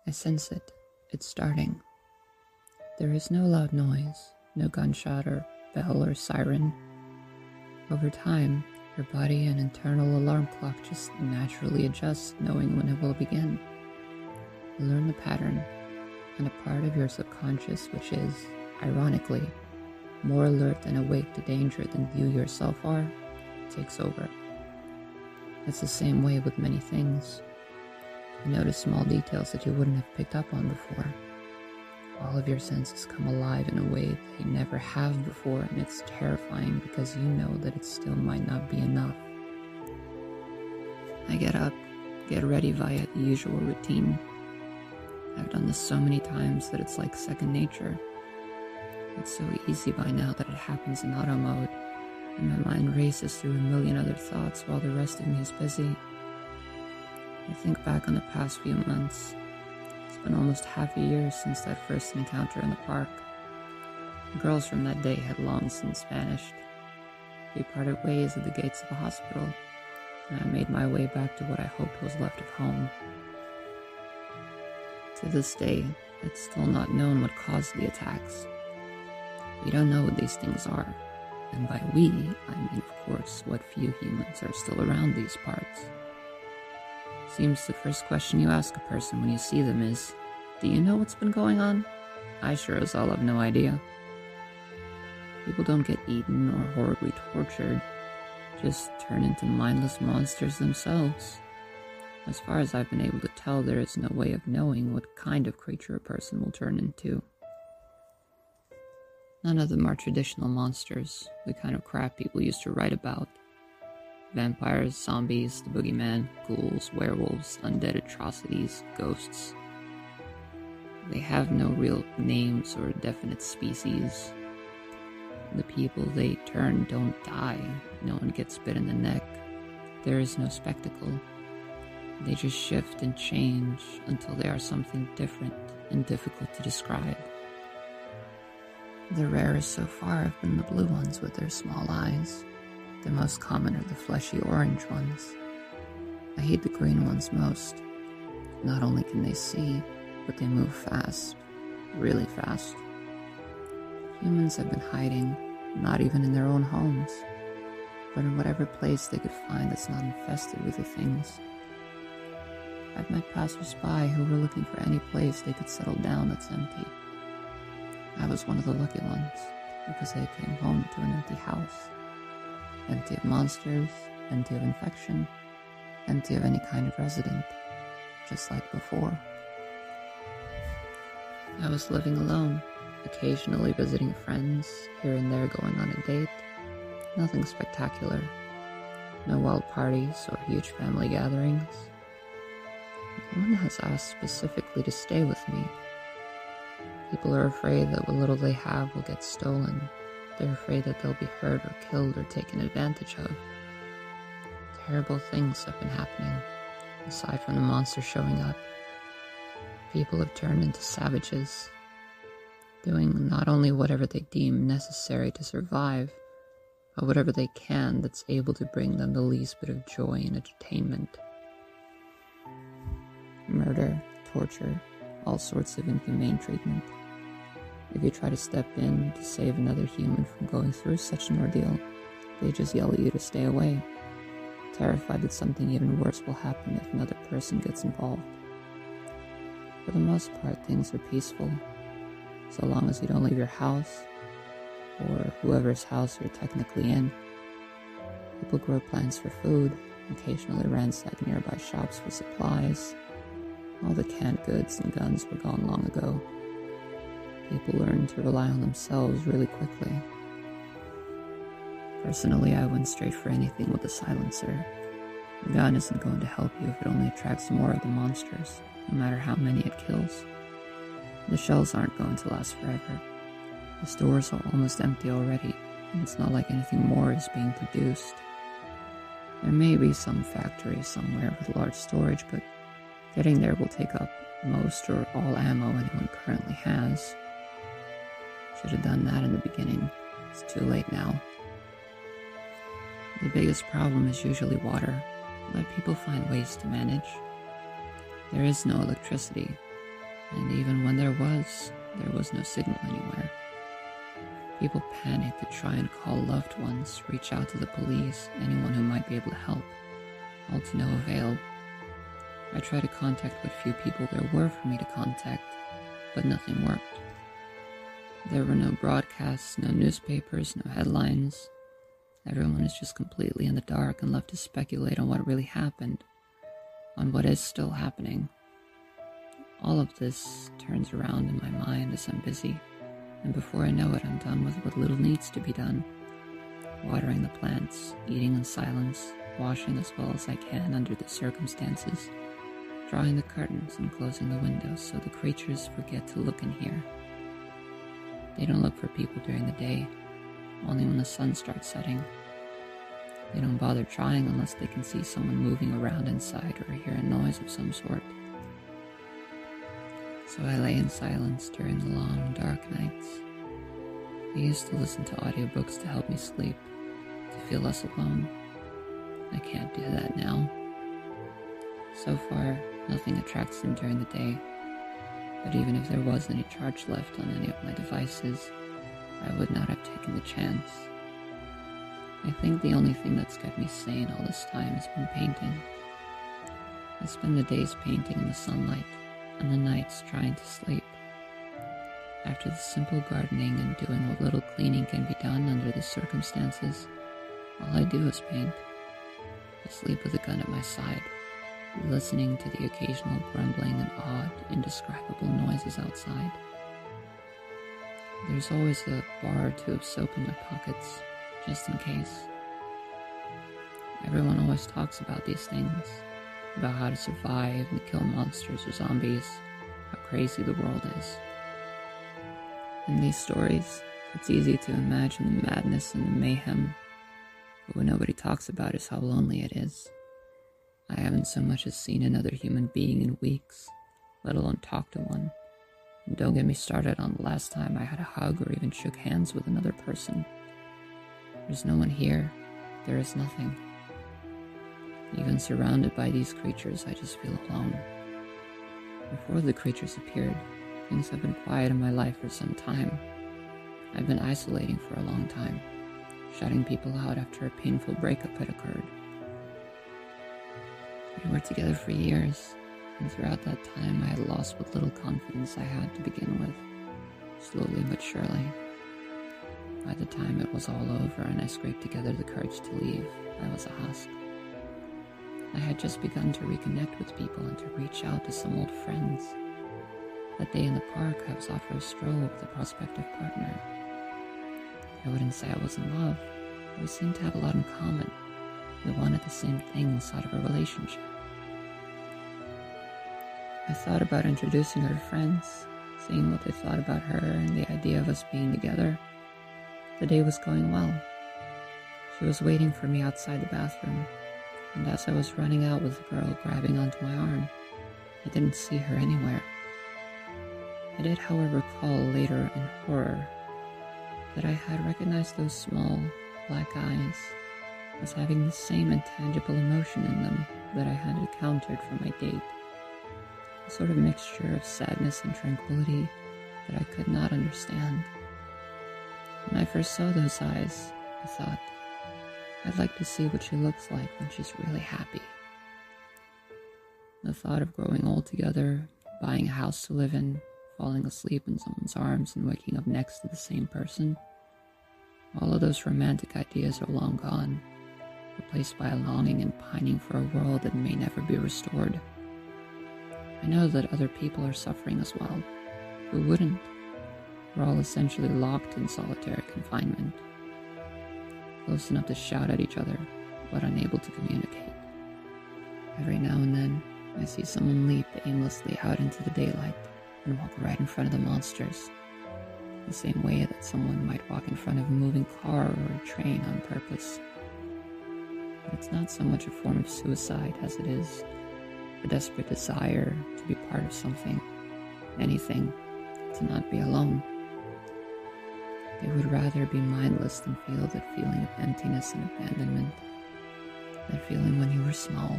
I sense it. It's starting. There is no loud noise, no gunshot or bell or siren. Over time, your body and internal alarm clock just naturally adjusts, knowing when it will begin. You learn the pattern, and a part of your subconscious which is, ironically, more alert and awake to danger than you yourself are, takes over. It's the same way with many things. You notice small details that you wouldn't have picked up on before. All of your senses come alive in a way they never have before, and it's terrifying because you know that it still might not be enough. I get up, get ready via the usual routine. I've done this so many times that it's like second nature. It's so easy by now that it happens in auto mode, and my mind races through a million other thoughts while the rest of me is busy. I think back on the past few months. It's been almost half a year since that first encounter in the park. The girls from that day had long since vanished. We parted ways at the gates of the hospital, and I made my way back to what I hoped was left of home. To this day, it's still not known what caused the attacks. We don't know what these things are, and by we, I mean of course what few humans are still around these parts. Seems the first question you ask a person when you see them is, do you know what's been going on? I sure as hell have no idea. People don't get eaten or horribly tortured, just turn into mindless monsters themselves. As far as I've been able to tell, there is no way of knowing what kind of creature a person will turn into. None of them are traditional monsters, the kind of crap people used to write about. Vampires, zombies, the boogeyman, ghouls, werewolves, undead atrocities, ghosts. They have no real names or definite species. The people they turn don't die. No one gets bit in the neck. There is no spectacle. They just shift and change until they are something different and difficult to describe. The rarest so far have been the blue ones with their small eyes. The most common are the fleshy orange ones. I hate the green ones most. Not only can they see, but they move fast. Really fast. Humans have been hiding, not even in their own homes, but in whatever place they could find that's not infested with the things. I've met passers-by who were looking for any place they could settle down that's empty. I was one of the lucky ones, because I came home to an empty house. Empty of monsters, empty of infection, empty of any kind of resident, just like before. I was living alone, occasionally visiting friends, here and there going on a date. Nothing spectacular. No wild parties or huge family gatherings. No one has asked specifically to stay with me. People are afraid that what little they have will get stolen. They're afraid that they'll be hurt or killed or taken advantage of. Terrible things have been happening, aside from the monster showing up. People have turned into savages, doing not only whatever they deem necessary to survive, but whatever they can that's able to bring them the least bit of joy and entertainment. Murder, torture, all sorts of inhumane treatment. If you try to step in to save another human from going through such an ordeal, they just yell at you to stay away, terrified that something even worse will happen if another person gets involved. For the most part, things are peaceful, so long as you don't leave your house, or whoever's house you're technically in. People grow plants for food, occasionally ransack nearby shops for supplies. All the canned goods and guns were gone long ago. People learn to rely on themselves really quickly. Personally, I went straight for anything with a silencer. The gun isn't going to help you if it only attracts more of the monsters, no matter how many it kills. The shells aren't going to last forever. The stores are almost empty already, and it's not like anything more is being produced. There may be some factory somewhere with large storage, but getting there will take up most or all ammo anyone currently has. Should have done that in the beginning. It's too late now. The biggest problem is usually water, but people find ways to manage. There is no electricity, And even when there was no signal anywhere. People panicked to try and call loved ones, reach out to the police, anyone who might be able to help, all to no avail. I tried to contact what few people there were for me to contact, but nothing worked. There were no broadcasts, no newspapers, no headlines. Everyone is just completely in the dark and left to speculate on what really happened, on what is still happening. All of this turns around in my mind as I'm busy, and before I know it, I'm done with what little needs to be done. Watering the plants, eating in silence, washing as well as I can under the circumstances, drawing the curtains and closing the windows so the creatures forget to look in here. They don't look for people during the day, only when the sun starts setting. They don't bother trying unless they can see someone moving around inside or hear a noise of some sort. So I lay in silence during the long, dark nights. I used to listen to audiobooks to help me sleep, to feel less alone. I can't do that now. So far, nothing attracts them during the day, but even if there was any charge left on any of my devices, I would not have taken the chance. I think the only thing that's kept me sane all this time has been painting. I spend the days painting in the sunlight, and the nights trying to sleep. After the simple gardening and doing what little cleaning can be done under the circumstances, all I do is paint. I sleep with a gun at my side, listening to the occasional grumbling and odd, indescribable noises outside. There's always a bar or two of soap in my pockets, just in case. Everyone always talks about these things, about how to survive and kill monsters or zombies, how crazy the world is. In these stories, it's easy to imagine the madness and the mayhem, but what nobody talks about is how lonely it is. I haven't so much as seen another human being in weeks, let alone talked to one. And don't get me started on the last time I had a hug or even shook hands with another person. There's no one here. There is nothing. Even surrounded by these creatures, I just feel alone. Before the creatures appeared, things have been quiet in my life for some time. I've been isolating for a long time, shutting people out after a painful breakup had occurred. We were together for years, and throughout that time I had lost what little confidence I had to begin with, slowly but surely. By the time it was all over and I scraped together the courage to leave, I was a husk. I had just begun to reconnect with people and to reach out to some old friends. That day in the park, I was offered a stroll with a prospective partner. I wouldn't say I was in love, but we seemed to have a lot in common. We wanted the same things out of a relationship. I thought about introducing her to friends, seeing what they thought about her and the idea of us being together. The day was going well. She was waiting for me outside the bathroom, and as I was running out with the girl grabbing onto my arm, I didn't see her anywhere. I did, however, recall later in horror that I had recognized those small, black eyes as having the same intangible emotion in them that I had encountered from my date. A sort of mixture of sadness and tranquility that I could not understand. When I first saw those eyes, I thought, I'd like to see what she looks like when she's really happy. The thought of growing old together, buying a house to live in, falling asleep in someone's arms and waking up next to the same person, all of those romantic ideas are long gone, replaced by a longing and pining for a world that may never be restored. I know that other people are suffering as well. Who wouldn't? We're all essentially locked in solitary confinement, close enough to shout at each other, but unable to communicate. Every now and then, I see someone leap aimlessly out into the daylight and walk right in front of the monsters, the same way that someone might walk in front of a moving car or a train on purpose. But it's not so much a form of suicide as it is a desperate desire to be part of something, anything, to not be alone. They would rather be mindless than feel that feeling of emptiness and abandonment, that feeling when you were small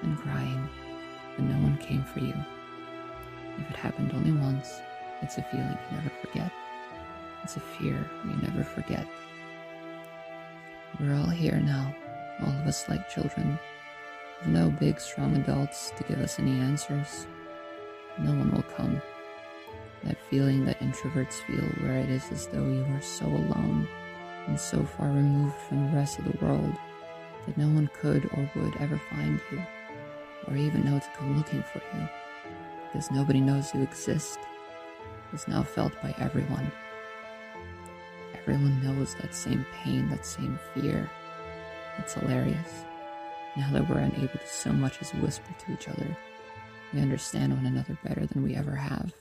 and crying and no one came for you. If it it happened only once. It's a feeling you never forget. It's a fear you never forget. We're all here now, all of us like children, with no big, strong adults to give us any answers. No one will come. That feeling that introverts feel, where it is as though you are so alone and so far removed from the rest of the world that no one could or would ever find you, or even know to come looking for you, because nobody knows you exist, is now felt by everyone. Everyone knows that same pain, that same fear. It's hilarious. Now that we're unable to so much as whisper to each other, we understand one another better than we ever have.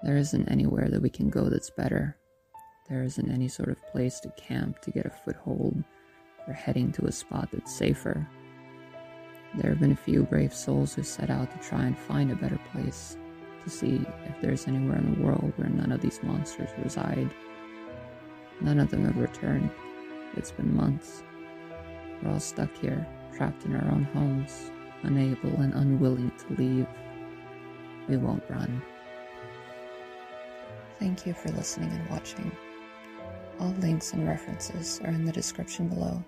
There isn't anywhere that we can go that's better. There isn't any sort of place to camp to get a foothold, or heading to a spot that's safer. There have been a few brave souls who set out to try and find a better place, to see if there's anywhere in the world where none of these monsters reside. None of them have returned. It's been months. We're all stuck here, trapped in our own homes, unable and unwilling to leave. We won't run. Thank you for listening and watching. All links and references are in the description below.